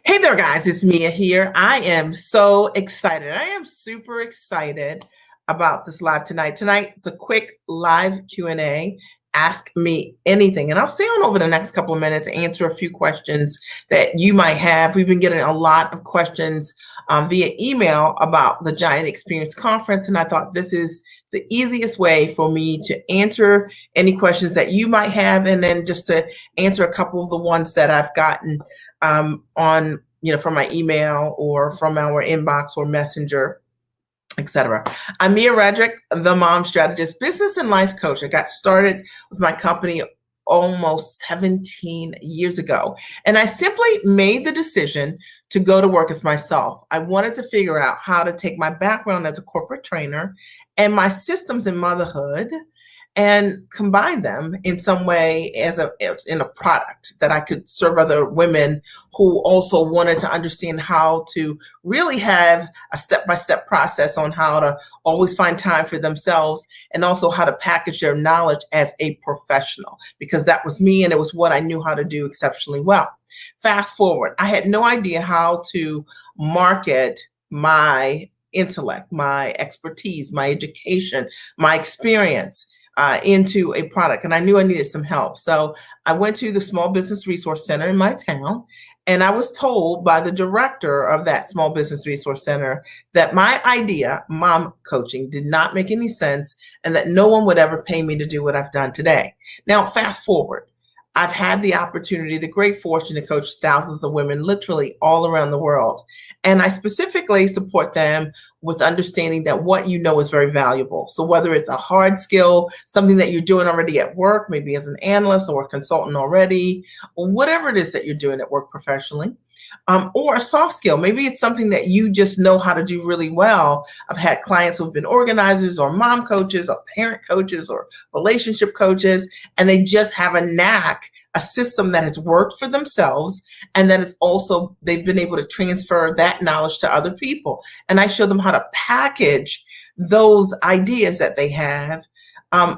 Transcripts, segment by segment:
Hey there, guys. It's Mia here. I am so excited. I am super excited about this live tonight. Tonight is a quick live Q&A. Ask me anything. And I'll stay on over the next couple of minutes and answer a few questions that you might have. We've been getting a lot of questions via email about the Giant Experience Conference. And I thought this is the easiest way for me to answer any questions that you might have, and then just to answer a couple of the ones that I've gotten on, from my email or from our inbox or messenger, etc. I'm Mia Redrick, the mom strategist, business and life coach. I got started with my company almost 17 years ago. And I simply made the decision to go to work as myself. I wanted to figure out how to take my background as a corporate trainer and my systems in motherhood and combine them in some way in a product that I could serve other women who also wanted to understand how to really have a step-by-step process on how to always find time for themselves, and also how to package their knowledge as a professional, because that was me and it was what I knew how to do exceptionally well. Fast forward, I had no idea how to market my intellect, my expertise, my education, my experience into a product. And I knew I needed some help. So I went to the Small Business Resource Center in my town, and I was told by the director of that Small Business Resource Center that my idea, mom coaching, did not make any sense and that no one would ever pay me to do what I've done today. Now, fast forward. I've had the opportunity, the great fortune to coach thousands of women literally all around the world. And I specifically support them with understanding that what you know is very valuable. So whether it's a hard skill, something that you're doing already at work, maybe as an analyst or a consultant already, or whatever it is that you're doing at work professionally, or a soft skill. Maybe it's something that you just know how to do really well. I've had clients who've been organizers or mom coaches or parent coaches or relationship coaches, and they just have a knack, a system that has worked for themselves, and that is also, they've been able to transfer that knowledge to other people. And I show them how to package those ideas that they have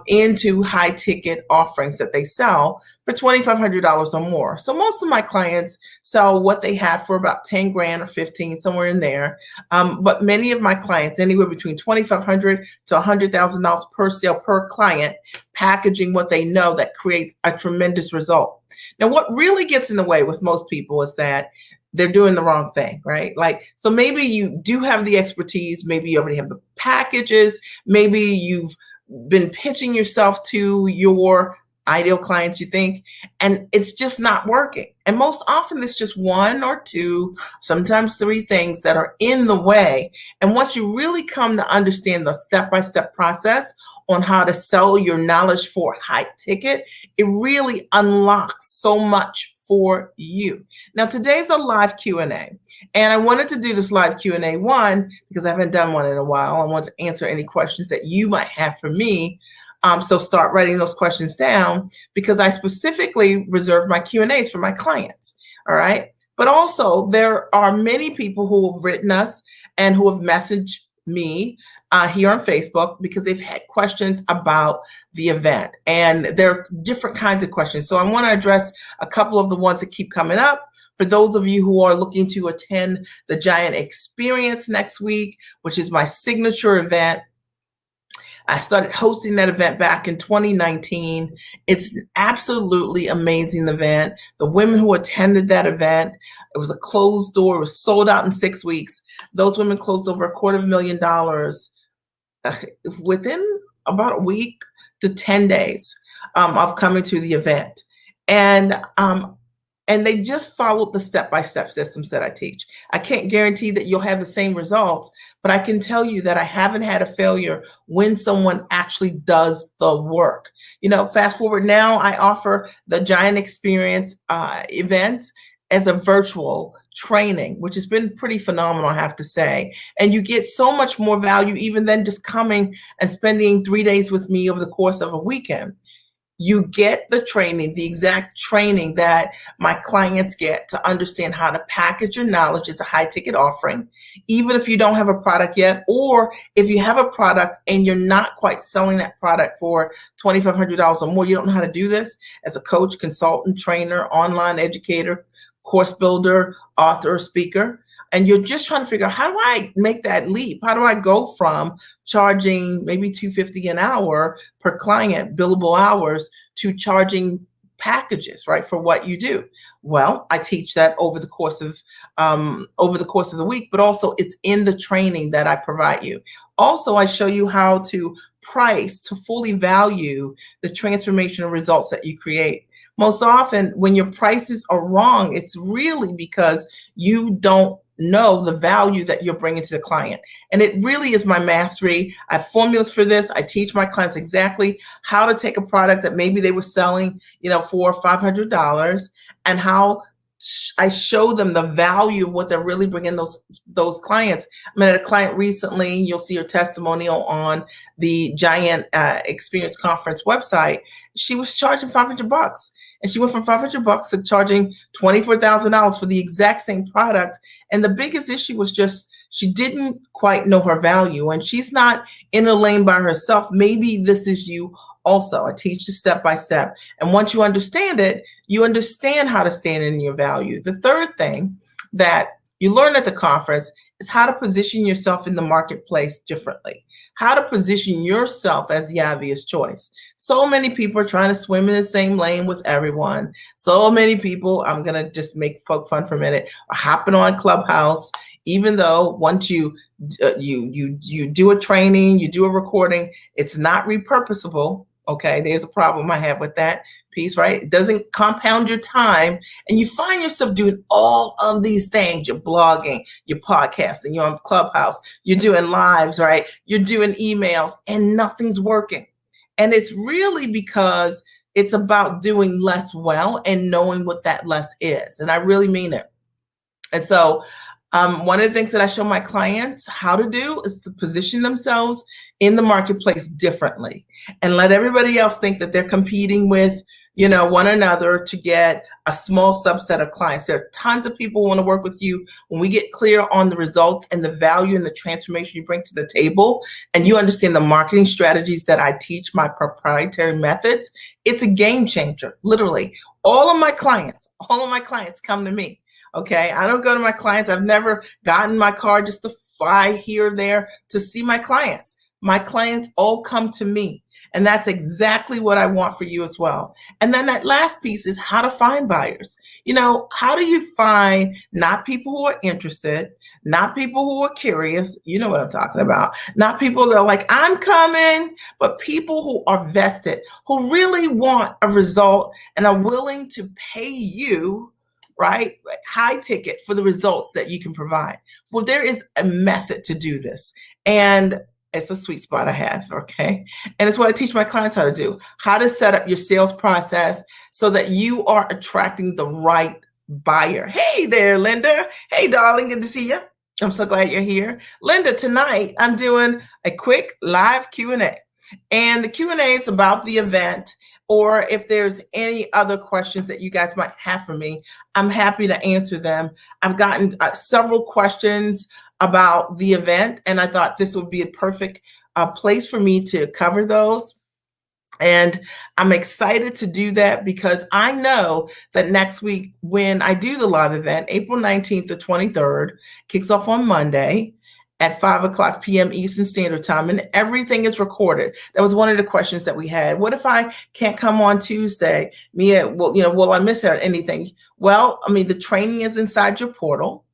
into high ticket offerings that they sell for $2,500 or more. So most of my clients sell what they have for about 10 grand or 15, somewhere in there. But many of my clients, anywhere between $2,500 to $100,000 per sale per client, packaging what they know that creates a tremendous result. Now, what really gets in the way with most people is that they're doing the wrong thing, right? So maybe you do have the expertise, maybe you already have the packages, maybe you've been pitching yourself to your ideal clients, you think, and it's just not working. And most often it's just one or two, sometimes three things that are in the way. And once you really come to understand the step-by-step process on how to sell your knowledge for high ticket, it really unlocks so much for you. Now, today's a live Q&A, and I wanted to do this live Q&A, one, because I haven't done one in a while. I want to answer any questions that you might have for me. So start writing those questions down, because I specifically reserve my Q&As for my clients. All right. But also there are many people who have written us and who have messaged me here on Facebook because they've had questions about the event, and there are different kinds of questions. So I want to address a couple of the ones that keep coming up. For those of you who are looking to attend the Giant Experience next week, which is my signature event, I started hosting that event back in 2019. It's an absolutely amazing event. The women who attended that event, it was a closed door, it was sold out in 6 weeks. Those women closed over $250,000 within about a week to 10 days of coming to the event. And they just followed the step-by-step systems that I teach. I can't guarantee that you'll have the same results, but I can tell you that I haven't had a failure when someone actually does the work. Fast forward now, I offer the Giant Experience event as a virtual training, which has been pretty phenomenal, I have to say. And you get so much more value even than just coming and spending 3 days with me over the course of a weekend. You get the training, the exact training that my clients get to understand how to package your knowledge as a high ticket offering, even if you don't have a product yet, or if you have a product and you're not quite selling that product for $2,500 or more, you don't know how to do this as a coach, consultant, trainer, online educator, course builder, author, or speaker, and you're just trying to figure out, how do I make that leap? How do I go from charging maybe $250 an hour per client, billable hours, to charging packages, right, for what you do? Well, I teach that over the course of the week, but also it's in the training that I provide you. Also, I show you how to price to fully value the transformational results that you create. Most often, when your prices are wrong, it's really because you don't know the value that you're bringing to the client. And it really is my mastery. I have formulas for this. I teach my clients exactly how to take a product that maybe they were selling, for $500, and how I show them the value of what they're really bringing those clients. I met a client recently. You'll see her testimonial on the Giant Experience Conference website. She was charging $500. And she went from $500 to charging $24,000 for the exact same product. And the biggest issue was just she didn't quite know her value, and she's not in a lane by herself. Maybe this is you also. I teach you step by step. And once you understand it, you understand how to stand in your value. The third thing that you learn at the conference is how to position yourself in the marketplace differently, how to position yourself as the obvious choice. So many people are trying to swim in the same lane with everyone. So many people, I'm going to just make poke fun for a minute, are hopping on Clubhouse, even though once you do a training, you do a recording, it's not repurposable. Okay, there's a problem I have with that piece, right? It doesn't compound your time, and you find yourself doing all of these things. You're blogging, you're podcasting, you're on Clubhouse, you're doing lives, right? You're doing emails, and nothing's working. And it's really because it's about doing less well and knowing what that less is. And I really mean it. And so one of the things that I show my clients how to do is to position themselves in the marketplace differently and let everybody else think that they're competing with, one another to get a small subset of clients. There are tons of people who want to work with you. When we get clear on the results and the value and the transformation you bring to the table, and you understand the marketing strategies that I teach, my proprietary methods, it's a game changer. Literally, all of my clients come to me. Okay, I don't go to my clients. I've never gotten in my car just to fly here or there to see my clients. My clients all come to me. And that's exactly what I want for you as well. And then that last piece is how to find buyers. How do you find not people who are interested, not people who are curious, you know what I'm talking about, not people that are like, I'm coming, but people who are vested, who really want a result and are willing to pay you, right, high ticket for the results that you can provide. Well, there is a method to do this. And it's a sweet spot I have, okay? And it's what I teach my clients how to do, how to set up your sales process so that you are attracting the right buyer. Hey there, Linda. Hey, darling, good to see you. I'm so glad you're here. Linda, tonight I'm doing a quick live Q&A. And the Q&A is about the event, or if there's any other questions that you guys might have for me, I'm happy to answer them. I've gotten several questions about the event, and I thought this would be a perfect place for me to cover those. And I'm excited to do that because I know that next week when I do the live event, April 19th to 23rd, kicks off on Monday at 5:00 p.m. Eastern Standard Time, and everything is recorded. That was one of the questions that we had. What if I can't come on Tuesday? Mia, will I miss out anything? Well, the training is inside your portal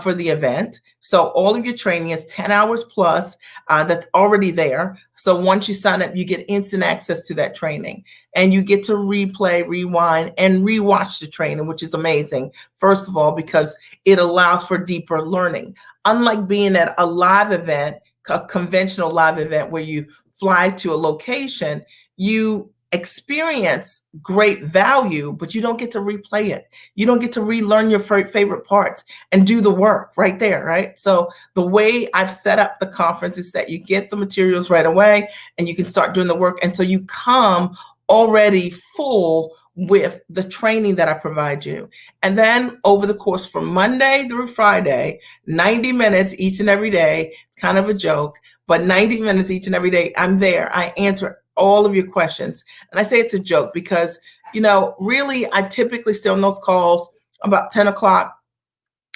for the event. So all of your training is 10 hours plus that's already there. So once you sign up, you get instant access to that training, and you get to replay, rewind, and rewatch the training, which is amazing. First of all, because it allows for deeper learning. Unlike being at a live event, a conventional live event where you fly to a location, you experience great value, but you don't get to replay it. You don't get to relearn your favorite parts and do the work right there, right? So the way I've set up the conference is that you get the materials right away and you can start doing the work until you come already full with the training that I provide you. And then over the course from Monday through Friday, 90 minutes each and every day, it's kind of a joke, but 90 minutes each and every day, I'm there. I answer all of your questions. And I say it's a joke because, really, I typically stay on those calls about 10 o'clock,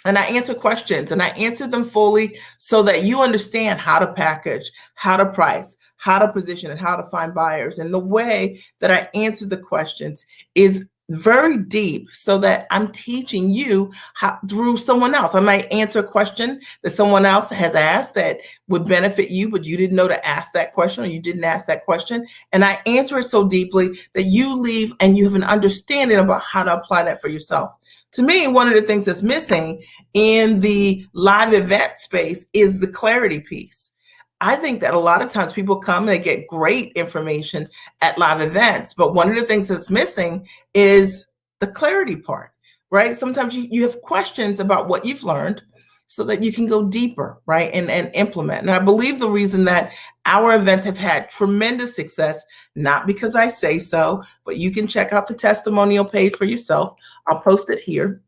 and I answer questions and I answer them fully so that you understand how to package, how to price, how to position, and how to find buyers. And the way that I answer the questions is very deep so that I'm teaching you how through someone else. I might answer a question that someone else has asked that would benefit you, but you didn't know to ask that question, or you didn't ask that question. And I answer it so deeply that you leave and you have an understanding about how to apply that for yourself. To me, one of the things that's missing in the live event space is the clarity piece. I think that a lot of times people come and they get great information at live events, but one of the things that's missing is the clarity part, right? Sometimes you have questions about what you've learned so that you can go deeper, right? And implement. And I believe the reason that our events have had tremendous success, not because I say so, but you can check out the testimonial page for yourself. I'll post it here.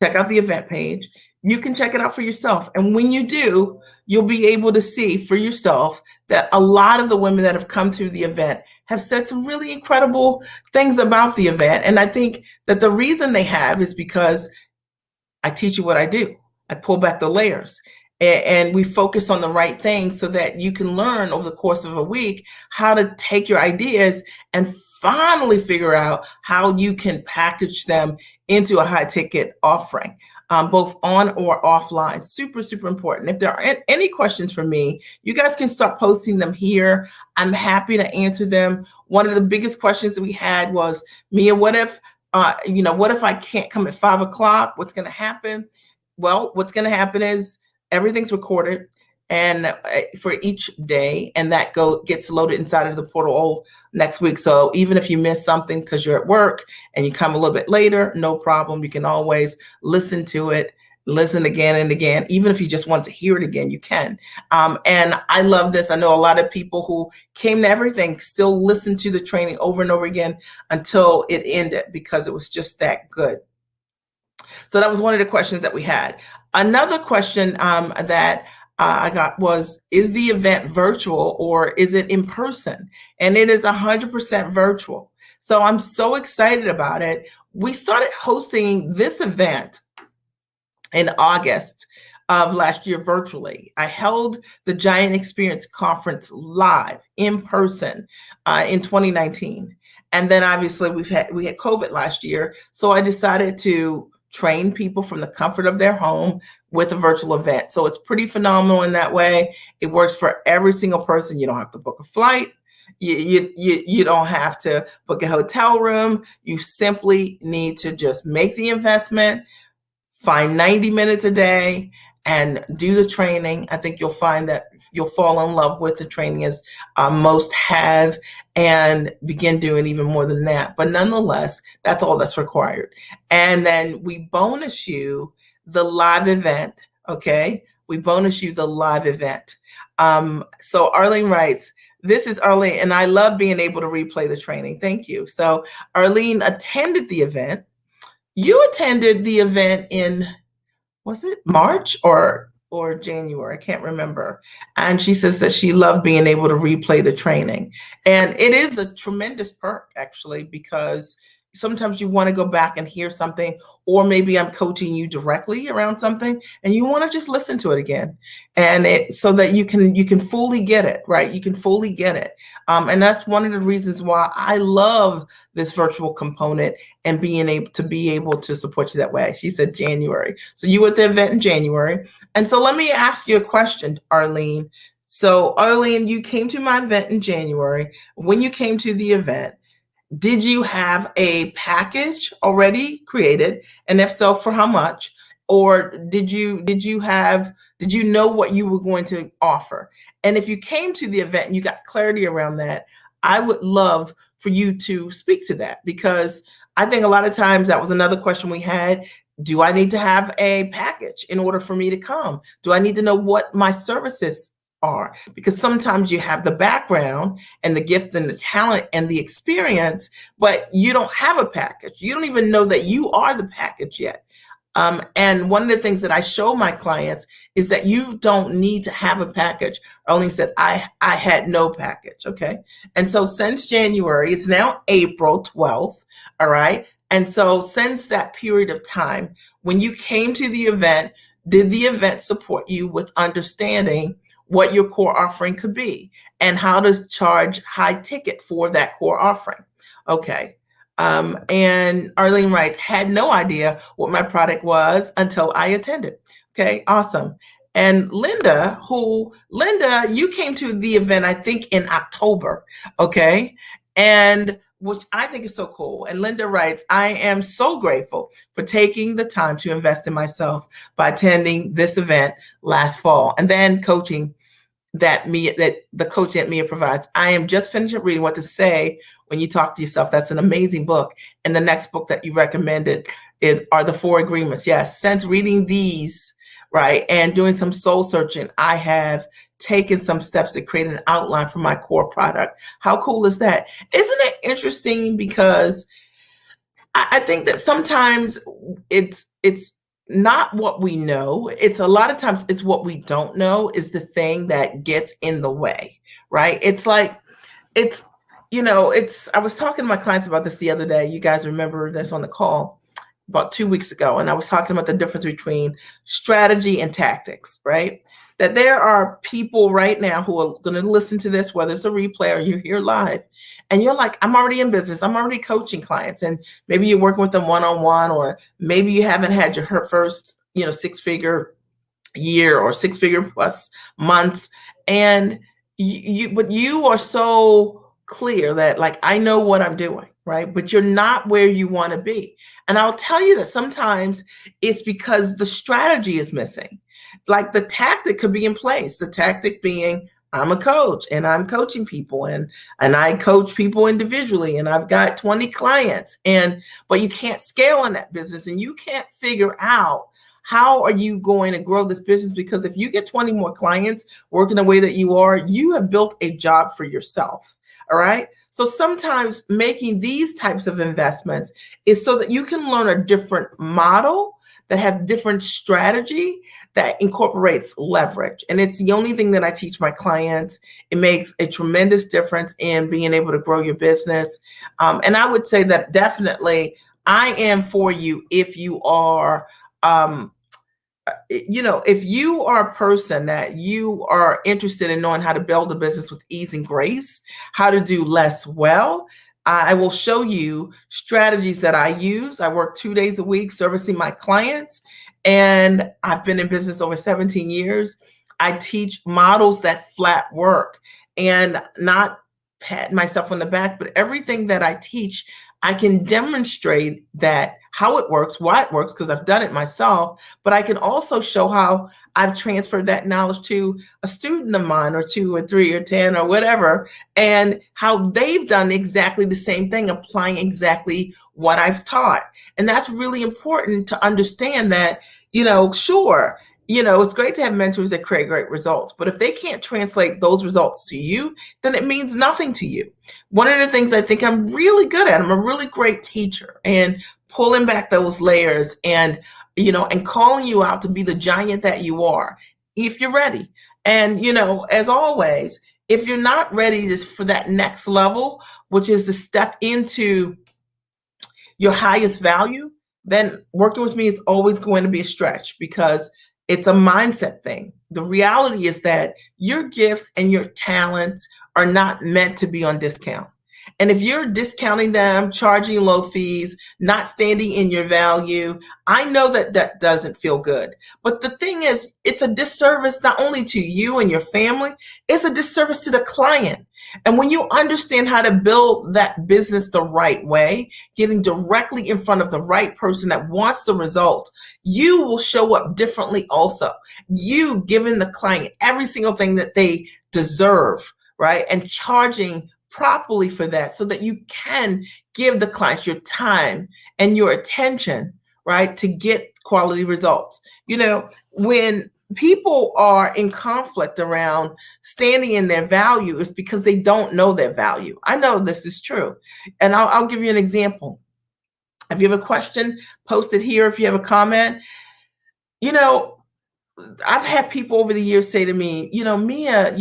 Check out the event page. You can check it out for yourself. And when you do, you'll be able to see for yourself that a lot of the women that have come through the event have said some really incredible things about the event. And I think that the reason they have is because I teach you what I do. I pull back the layers and we focus on the right things so that you can learn over the course of a week how to take your ideas and finally figure out how you can package them into a high ticket offering, both on or offline. Super, super important. If there are any questions for me, you guys can start posting them here. I'm happy to answer them. One of the biggest questions that we had was, Mia, what if I can't come at 5 o'clock? What's going to happen? Well, what's going to happen is everything's recorded and for each day, and that gets loaded inside of the portal next week. So even if you miss something because you're at work and you come a little bit later, no problem. You can always listen to it, listen again and again. Even if you just want to hear it again, you can. And I love this. I know a lot of people who came to everything still listen to the training over and over again until it ended because it was just that good. So that was one of the questions that we had. Another question that I got was, is the event virtual or is it in person? And it is 100% virtual. So I'm so excited about it. We started hosting this event in August of last year virtually. I held the Giant Experience Conference live in person in 2019. And then obviously we had COVID last year. So I decided to train people from the comfort of their home with a virtual event. So it's pretty phenomenal in that way. It works for every single person. You don't have to book a flight. You don't have to book a hotel room. You simply need to just make the investment, find 90 minutes a day and do the training. I think you'll find that you'll fall in love with the training as most have, and begin doing even more than that. But nonetheless, that's all that's required. And then we bonus you the live event, okay? We bonus you the live event. So Arlene writes, this is Arlene, and I love being able to replay the training. Thank you. So Arlene attended the event. You attended the event in, was it March or January? I can't remember. And she says that she loved being able to replay the training. And it is a tremendous perk, actually, because sometimes you want to go back and hear something, or maybe I'm coaching you directly around something and you want to just listen to it again, and so that you can fully get it, right? You can fully get it. And that's one of the reasons why I love this virtual component and being able to support you that way. She said January. So you were at the event in January. And so let me ask you a question, Arlene. So Arlene, you came to my event in January. When you came to the event, did you have a package already created? And if so, for how much? Or did you know what you were going to offer? And if you came to the event and you got clarity around that, I would love for you to speak to that, because I think a lot of times that was another question we had. Do I need to have a package in order for me to come? Do I need to know what my services are? Because sometimes you have the background and the gift and the talent and the experience, but you don't have a package. You don't even know that you are the package yet. And one of the things that I show my clients is that you don't need to have a package. Only said I had no package, okay? And so since January, it's now April 12th, all right? And so since that period of time, when you came to the event, did the event support you with understanding what your core offering could be and how to charge high ticket for that core offering? Okay. And Arlene writes, had no idea what my product was until I attended. Okay, awesome. And Linda, you came to the event, I think in October. Okay. And which I think is so cool. And Linda writes, I am so grateful for taking the time to invest in myself by attending this event last fall and then coaching that the coach that Mia provides. I am just finishing reading What to Say When You Talk to Yourself. That's an amazing book. And the next book that you recommended are the Four Agreements. Yes, since reading these, right, and doing some soul searching, I have taken some steps to create an outline for my core product. How cool is that? Isn't it interesting? Because I think that sometimes it's not what we know. It's a lot of times it's what we don't know is the thing that gets in the way, right? It's like it's I was talking to my clients about this the other day. You guys remember this on the call about 2 weeks ago, and I was talking about the difference between strategy and tactics, right? That there are people right now who are going to listen to this, whether it's a replay or you're here live, and you're like, I'm already in business. I'm already coaching clients, and maybe you're working with them one-on-one, or maybe you haven't had her first, six-figure year or six-figure plus months, and but you are so clear that like, I know what I'm doing, right? But you're not where you want to be. And I'll tell you that sometimes it's because the strategy is missing. Like the tactic could be in place. The tactic being, I'm a coach and I'm coaching people and I coach people individually and I've got 20 clients but you can't scale in that business and you can't figure out how are you going to grow this business? Because if you get 20 more clients working the way that you have built a job for yourself. All right. So sometimes making these types of investments is so that you can learn a different model that has different strategy that incorporates leverage. And it's the only thing that I teach my clients. It makes a tremendous difference in being able to grow your business. And I would say that definitely I am for you if you are if you are a person that you are interested in knowing how to build a business with ease and grace, how to do less well, I will show you strategies that I use. I work 2 days a week servicing my clients, and I've been in business over 17 years. I teach models that flat work and not pat myself on the back, but everything that I teach, I can demonstrate that how it works, why it works, because I've done it myself, but I can also show how I've transferred that knowledge to a student of mine or 2 or 3 or 10 or whatever, and how they've done exactly the same thing, applying exactly what I've taught. And that's really important to understand that, sure, it's great to have mentors that create great results, but if they can't translate those results to you, then it means nothing to you. One of the things I think I'm really good at, I'm a really great teacher, and pulling back those layers and, and calling you out to be the giant that you are, if you're ready. And, as always, if you're not ready for that next level, which is to step into your highest value, then working with me is always going to be a stretch because it's a mindset thing. The reality is that your gifts and your talents are not meant to be on discount. And if you're discounting them, charging low fees, not standing in your value, I know that that doesn't feel good. But the thing is, it's a disservice not only to you and your family, it's a disservice to the client. And when you understand how to build that business the right way, getting directly in front of the right person that wants the result, you will show up differently also. You giving the client every single thing that they deserve, right? And charging properly for that so that you can give the clients your time and your attention, right? To get quality results. When people are in conflict around standing in their value, it's because they don't know their value. I know this is true. And I'll give you an example. If you have a question, post it here. If you have a comment, I've had people over the years say to me, Mia,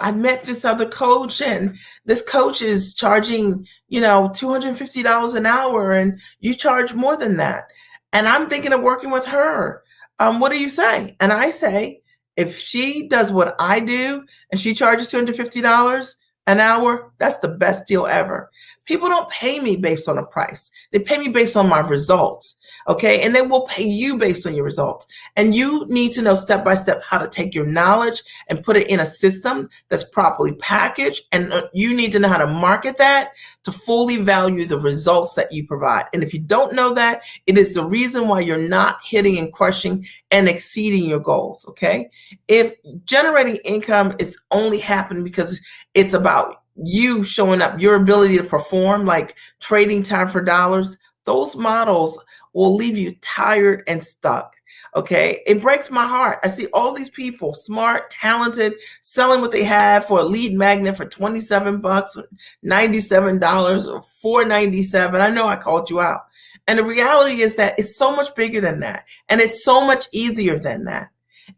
I met this other coach, and this coach is charging, $250 an hour, and you charge more than that. And I'm thinking of working with her. What do you say? And I say, if she does what I do and she charges $250 an hour, that's the best deal ever. People don't pay me based on a price. They pay me based on my results. Okay. And they will pay you based on your results. And you need to know step by step how to take your knowledge and put it in a system that's properly packaged. And you need to know how to market that to fully value the results that you provide. And if you don't know that, it is the reason why you're not hitting and crushing and exceeding your goals. Okay. If generating income is only happening because it's about you showing up, your ability to perform, like trading time for dollars, those models will leave you tired and stuck. Okay. It breaks my heart. I see all these people, smart, talented, selling what they have for a lead magnet for 27 bucks, $97 or $4.97. I know I called you out. And the reality is that it's so much bigger than that. And it's so much easier than that.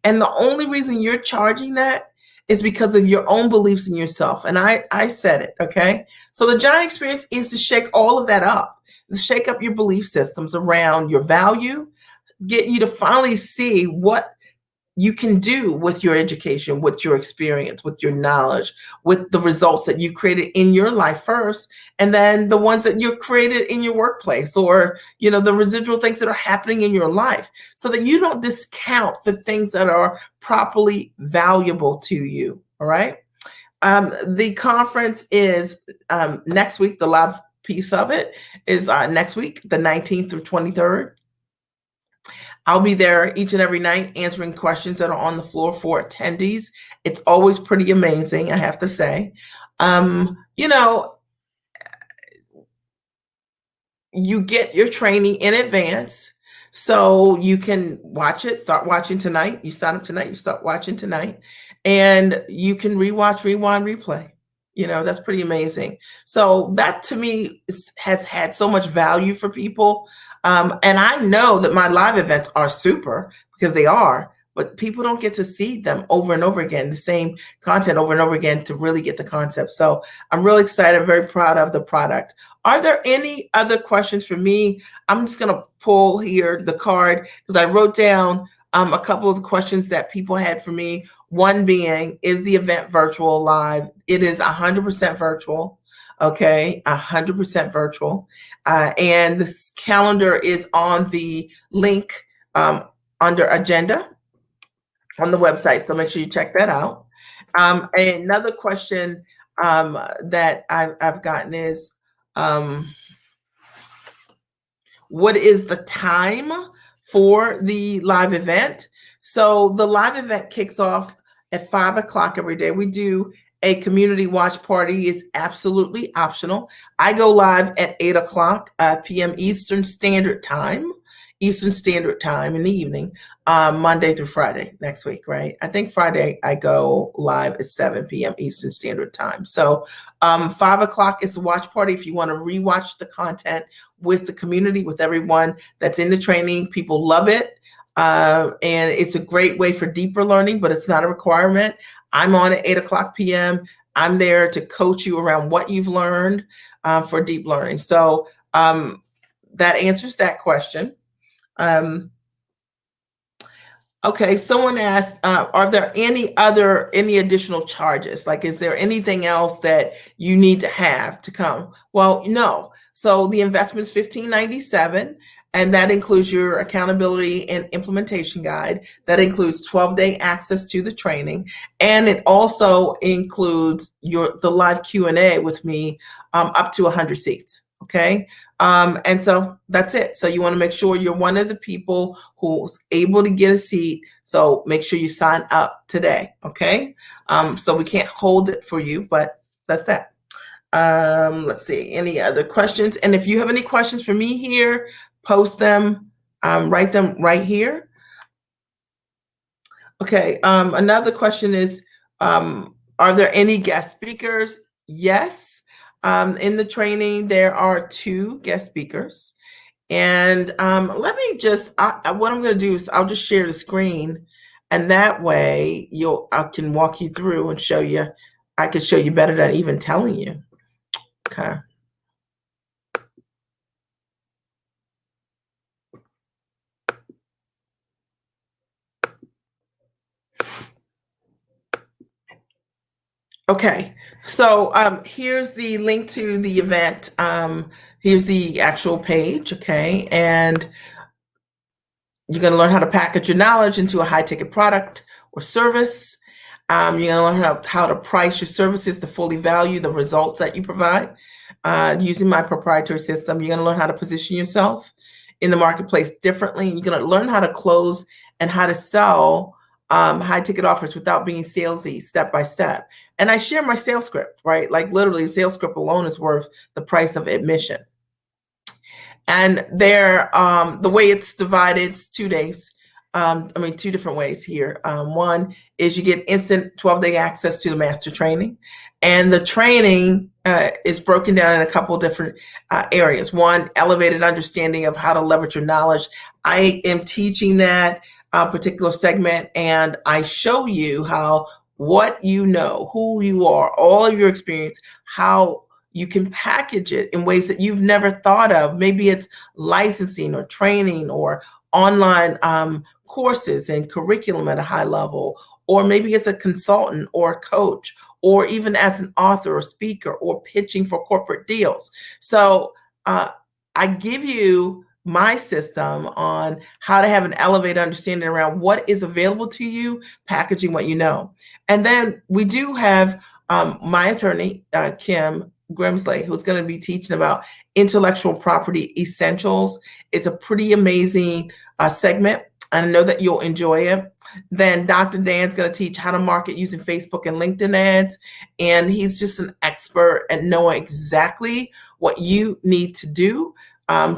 And the only reason you're charging that is because of your own beliefs in yourself. And I said it. Okay. So the giant experience is to shake all of that up, to shake up your belief systems around your value, get you to finally see what you can do with your education, with your experience, with your knowledge, with the results that you created in your life first, and then the ones that you created in your workplace, or the residual things that are happening in your life, so that you don't discount the things that are properly valuable to you. All right. The conference is next week. The live piece of it is next week, the 19th through 23rd. I'll be there each and every night answering questions that are on the floor for attendees. It's always pretty amazing, I have to say. You get your training in advance, so you can watch it, start watching tonight. You sign up tonight, you start watching tonight, and you can rewatch, rewind, replay. That's pretty amazing. So that to me has had so much value for people. And I know that my live events are super, because they are, but people don't get to see them over and over again, the same content over and over again, to really get the concept. So I'm really excited, very proud of the product. Are there any other questions for me? I'm just going to pull here the card, because I wrote down a couple of the questions that people had for me. One being, is the event virtual live? It is 100% virtual. Okay, 100% virtual. And this calendar is on the link under agenda on the website. So make sure you check that out. Another question that I've gotten is, what is the time for the live event? So the live event kicks off at 5 o'clock every day. We do a community watch party. Is absolutely optional. I go live at 8 o'clock p.m. Eastern Standard Time in the evening, Monday through Friday next week, right? I think Friday I go live at 7 p.m. Eastern Standard Time. So 5 o'clock is the watch party. If you want to rewatch the content with the community, with everyone that's in the training, people love it. And it's a great way for deeper learning, but it's not a requirement. I'm on at 8 o'clock p.m. I'm there to coach you around what you've learned for deep learning. So that answers that question. Okay, someone asked, are there any additional charges? Like, is there anything else that you need to have to come? Well, no. So the investment is $15.97, and that includes your accountability and implementation guide. That includes 12-day access to the training, and it also includes the live Q&A with me, up to 100 seats. Okay. And so that's it. So you want to make sure you're one of the people who's able to get a seat. So make sure you sign up today. Okay. So we can't hold it for you, but that's that. Let's see, any other questions? And if you have any questions for me here, post them, write them right here. Okay. Another question is, are there any guest speakers? Yes. In the training, there are 2 guest speakers. And let me just, what I'm going to do is I'll just share the screen, And that way I can walk you through and show you, I can show you better than even telling you. Okay. Okay, so here's the link to the event. Here's the actual page, okay? And you're going to learn how to package your knowledge into a high ticket product or service. You're going to learn how to price your services to fully value the results that you provide. Using my proprietary system, you're going to learn how to position yourself in the marketplace differently. You're going to learn how to close and how to sell high ticket offers without being salesy, step by step. And I share my sales script, right? Like literally, sales script alone is worth the price of admission. And the way it's divided, it's 2 days. Two different ways here. One is you get instant 12-day access to the master training. And the training is broken down in a couple of different areas. One, elevated understanding of how to leverage your knowledge. I am teaching that particular segment, and I show you how what you know, who you are, all of your experience, how you can package it in ways that you've never thought of. Maybe it's licensing or training or online courses and curriculum at a high level, or maybe it's a consultant or a coach, or even as an author or speaker or pitching for corporate deals. So I give you my system on how to have an elevated understanding around what is available to you, packaging what you know. And then we do have my attorney, Kim Grimsley, who's going to be teaching about intellectual property essentials. It's a pretty amazing segment. I know that you'll enjoy it. Then Dr. Dan's going to teach how to market using Facebook and LinkedIn ads. And he's just an expert at knowing exactly what you need to do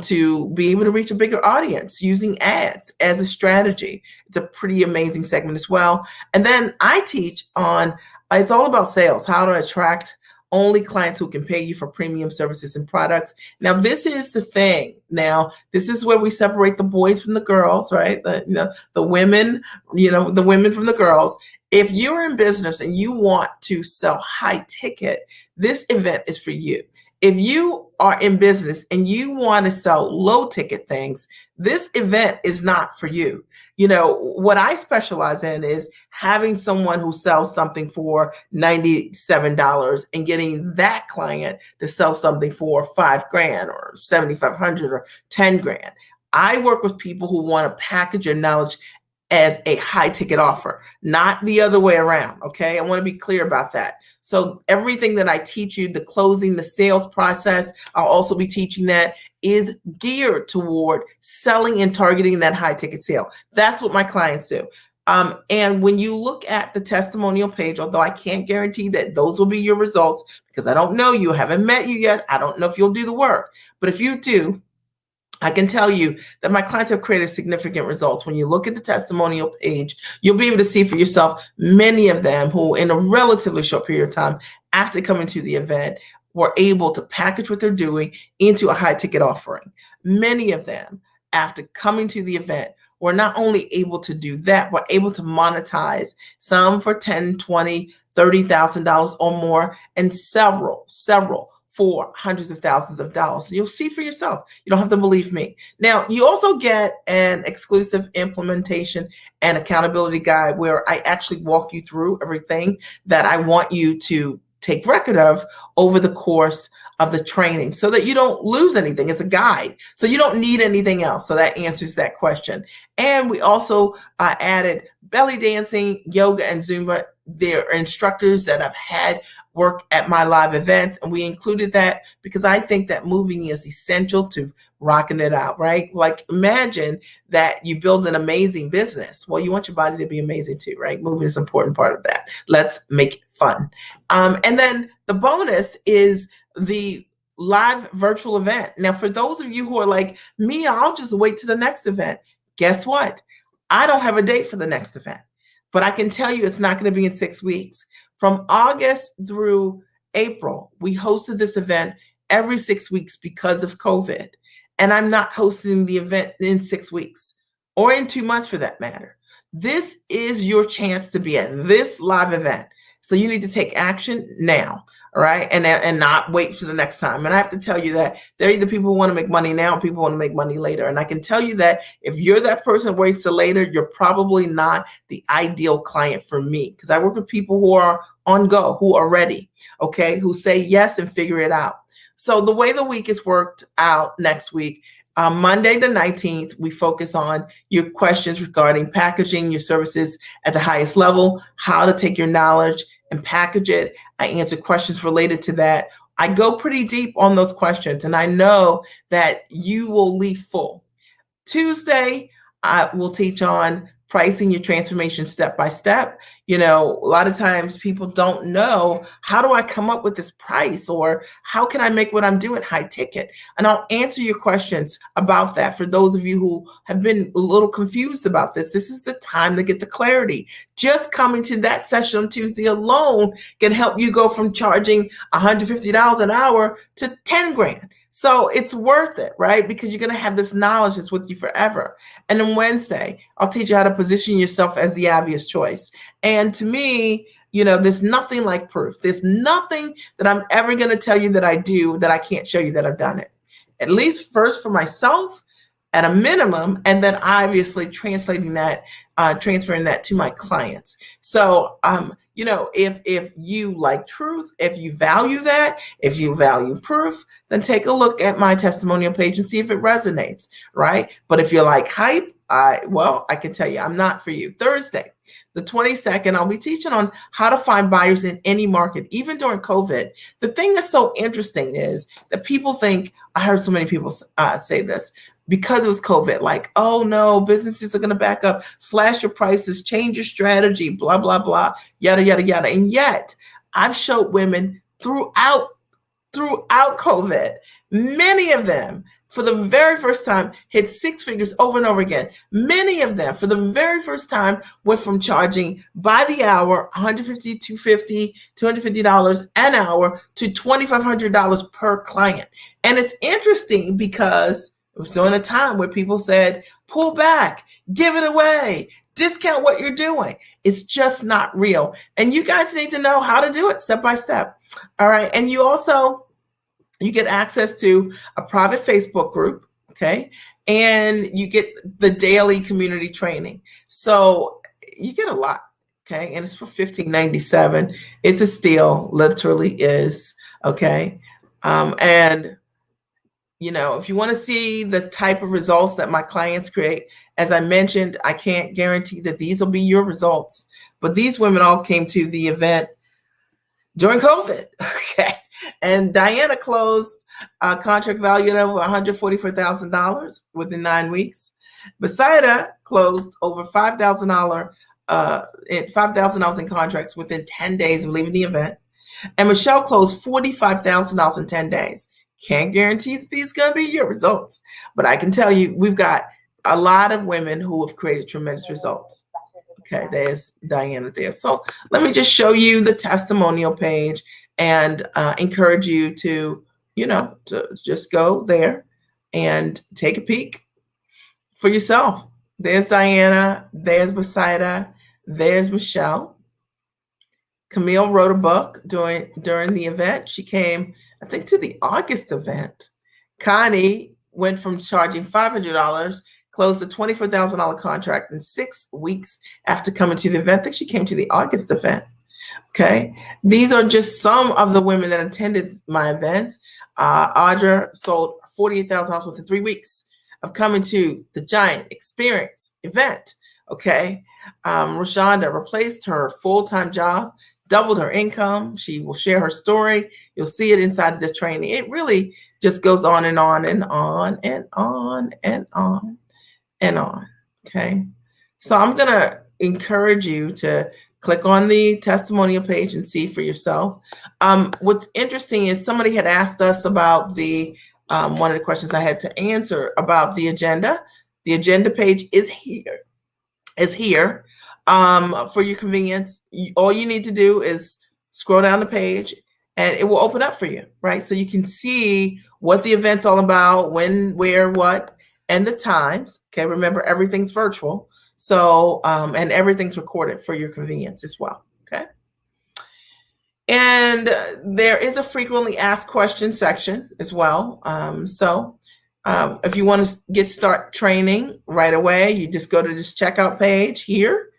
to be able to reach a bigger audience using ads as a strategy. It's a pretty amazing segment as well. And then I teach on, it's all about sales, how to attract only clients who can pay you for premium services and products. Now, this is the thing. Now, this is where we separate the boys from the girls, right? The women, the women from the girls. If you're in business and you want to sell high ticket, this event is for you. If you are in business and you want to sell low ticket things, this event is not for you. What I specialize in is having someone who sells something for $97 and getting that client to sell something for $5,000 or $7,500 or $10,000. I work with people who want to package your knowledge as a high ticket offer, not the other way around. Okay. I want to be clear about that. So everything that I teach you, the closing, the sales process, I'll also be teaching that is geared toward selling and targeting that high ticket sale. That's what my clients do. And when you look at the testimonial page, although I can't guarantee that those will be your results because I don't know you, haven't met you yet. I don't know if you'll do the work, but if you do, I can tell you that my clients have created significant results. When you look at the testimonial page, you'll be able to see for yourself many of them who in a relatively short period of time after coming to the event were able to package what they're doing into a high ticket offering. Many of them after coming to the event were not only able to do that, but able to monetize, some for $10,000, $20,000, $30,000 or more, and several for hundreds of thousands of dollars. You'll see for yourself. You don't have to believe me. Now, you also get an exclusive implementation and accountability guide where I actually walk you through everything that I want you to take record of over the course of the training so that you don't lose anything. It's a guide, so you don't need anything else. So that answers that question. And we also added belly dancing, yoga, and Zumba. They're instructors that I've had work at my live events, and we included that because I think that moving is essential to rocking it out, right? Like imagine that you build an amazing business. Well, you want your body to be amazing too, right? Moving is an important part of that. Let's make it fun. And then the bonus is the live virtual event. Now, for those of you who are like me, I'll just wait to the next event. Guess what? I don't have a date for the next event, but I can tell you it's not going to be in 6 weeks. From August through April, we hosted this event every 6 weeks because of COVID. And I'm not hosting the event in 6 weeks or in 2 months for that matter. This is your chance to be at this live event. So you need to take action now. All right. And not wait for the next time. And I have to tell you that there are either people who want to make money now, people want to make money later. And I can tell you that if you're that person who waits till later, you're probably not the ideal client for me, because I work with people who are on go, who are ready, okay, who say yes and figure it out. So the way the week is worked out next week, Monday the 19th, we focus on your questions regarding packaging your services at the highest level, how to take your knowledge and package it. I answer questions related to that. I go pretty deep on those questions, and I know that you will leave full. Tuesday, I will teach on pricing your transformation step by step. A lot of times people don't know, how do I come up with this price, or how can I make what I'm doing high ticket? And I'll answer your questions about that. For those of you who have been a little confused about this is the time to get the clarity. Just coming to that session on Tuesday alone can help you go from charging $150 an hour to 10 grand. So it's worth it, right? Because you're going to have this knowledge that's with you forever. And then Wednesday, I'll teach you how to position yourself as the obvious choice. And to me, there's nothing like proof. There's nothing that I'm ever going to tell you that I do that I can't show you that I've done it. At least first for myself at a minimum, and then obviously transferring that to my clients. So, if you like truth, if you value that, if you value proof, then take a look at my testimonial page and see if it resonates, right? But if you're like hype, I can tell you I'm not for you. Thursday, the 22nd, I'll be teaching on how to find buyers in any market, even during COVID. The thing that's so interesting is that people think, I heard so many people say this, because it was COVID, like, oh no, businesses are going to back up, slash your prices, change your strategy, blah, blah, blah, yada, yada, yada. And yet I've showed women throughout COVID, many of them for the very first time hit six figures over and over again. Many of them for the very first time went from charging by the hour, $150, $250, $250 an hour to $2,500 per client. And it's interesting because it was during a time where people said, pull back, give it away, discount what you're doing. It's just not real. And you guys need to know how to do it step by step. All right. And you get access to a private Facebook group. Okay. And you get the daily community training. So you get a lot. Okay. And it's for $15.97. It's a steal, literally is. Okay. And if you want to see the type of results that my clients create, as I mentioned, I can't guarantee that these will be your results, but these women all came to the event during COVID. Okay. And Diana closed a contract valued at over $144,000 within 9 weeks. Basaida closed over $5,000 in contracts within 10 days of leaving the event. And Michelle closed $45,000 in 10 days. Can't guarantee that these are going to be your results, but I can tell you we've got a lot of women who have created tremendous results. Okay, there's Diana there. So let me just show you the testimonial page and encourage you to just go there and take a peek for yourself. There's Diana, there's Basaida, there's Michelle. Camille wrote a book during the event. She came, I think, to the August event. Connie went from charging $500, closed a $24,000 contract in 6 weeks after coming to the event. I think she came to the August event. Okay. These are just some of the women that attended my events. Audra sold $48,000 within 3 weeks of coming to the Giant Experience event. Okay. Rashonda replaced her full-time job, doubled her income. She will share her story. You'll see it inside of the training. It really just goes on and on and on and on and on and on. Okay. So I'm going to encourage you to click on the testimonial page and see for yourself. What's interesting is somebody had asked us about the one of the questions I had to answer about the agenda. The agenda page is here. For your convenience. All you need to do is scroll down the page and it will open up for you, right? So you can see what the event's all about, when, where, what, and the times. Okay, remember everything's virtual. So, and everything's recorded for your convenience as well. Okay. And there is a frequently asked questions section as well. If you want to start training right away, you just go to this checkout page here,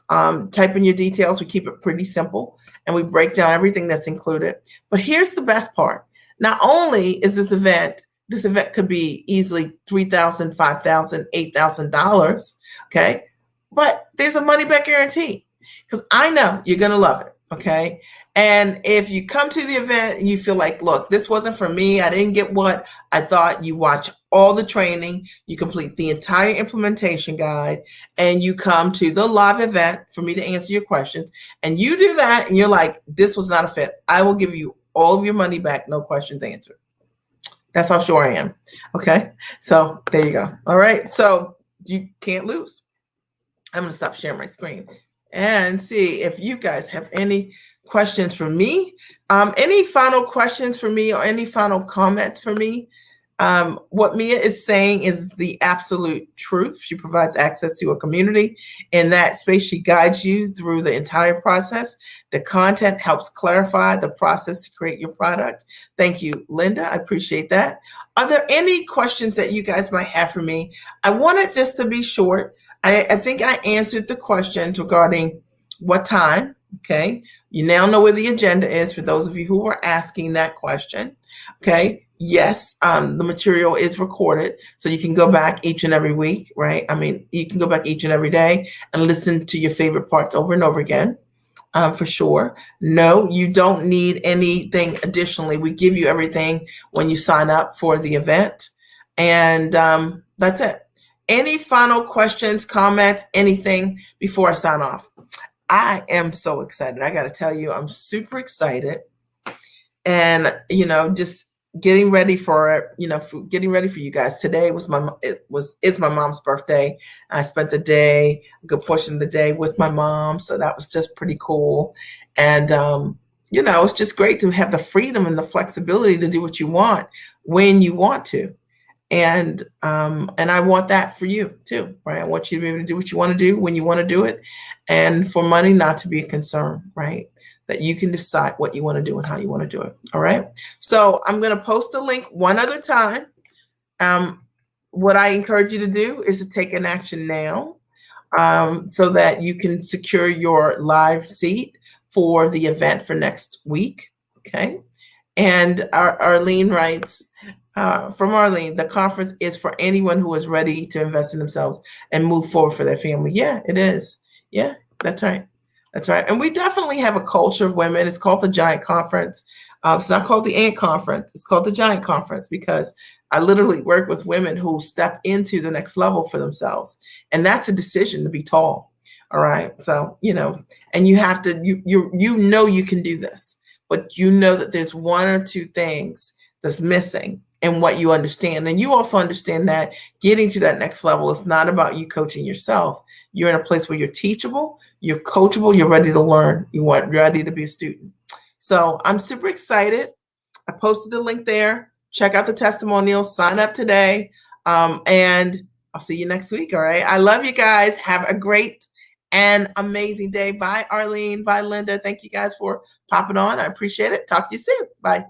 type in your details. We keep it pretty simple and we break down everything that's included. But here's the best part. Not only is this event could be easily $3,000, $5,000, $8,000. Okay. But there's a money back guarantee because I know you're going to love it. Okay. And if you come to the event and you feel like, look, this wasn't for me, I didn't get what I thought, you watch all the training, you complete the entire implementation guide, and you come to the live event for me to answer your questions, and you do that and you're like, this was not a fit, I will give you all of your money back, no questions answered. That's how sure I am. Okay. So there you go. All right. So you can't lose. I'm going to stop sharing my screen and see if you guys have any questions for me. Any final questions for me or any final comments for me? What Mia is saying is the absolute truth. She provides access to a community. In that space, she guides you through the entire process. The content helps clarify the process to create your product. Thank you, Linda. I appreciate that. Are there any questions that you guys might have for me? I wanted this to be short. I think I answered the questions regarding what time. Okay. You now know where the agenda is for those of you who are asking that question. Okay. Yes, the material is recorded, so you can go back each and every week, right? I mean, you can go back each and every day and listen to your favorite parts over and over again, for sure. No, you don't need anything additionally. We give you everything when you sign up for the event, and that's it. Any final questions, comments, anything before I sign off? I am so excited. I got to tell you, I'm super excited. And, just getting ready for getting ready for you guys. Today is my mom's birthday. I spent the day, a good portion of the day with my mom. So that was just pretty cool. And, it's just great to have the freedom and the flexibility to do what you want when you want to. And I want that for you too, right? I want you to be able to do what you want to do when you want to do it, and for money not to be a concern, right? That you can decide what you want to do and how you want to do it. All right. So I'm going to post the link one other time. What I encourage you to do is to take an action now, so that you can secure your live seat for the event for next week. Okay. And Arlene writes, from Arlene, the conference is for anyone who is ready to invest in themselves and move forward for their family. Yeah, it is. Yeah, that's right. That's right. And we definitely have a culture of women. It's called the Giant Conference. It's not called the Ant Conference. It's called the Giant Conference because I literally work with women who step into the next level for themselves. And that's a decision to be tall. All right. So, and you have to, you can do this, but you know that there's one or two things that's missing in what you understand. And you also understand that getting to that next level is not about you coaching yourself. You're in a place where you're teachable, you're coachable, you're ready to learn, you're ready to be a student. So I'm super excited. I posted the link there. Check out the testimonials, sign up today. And I'll see you next week. All right. I love you guys. Have a great and amazing day. Bye, Arlene. Bye, Linda. Thank you guys for popping on. I appreciate it. Talk to you soon. Bye.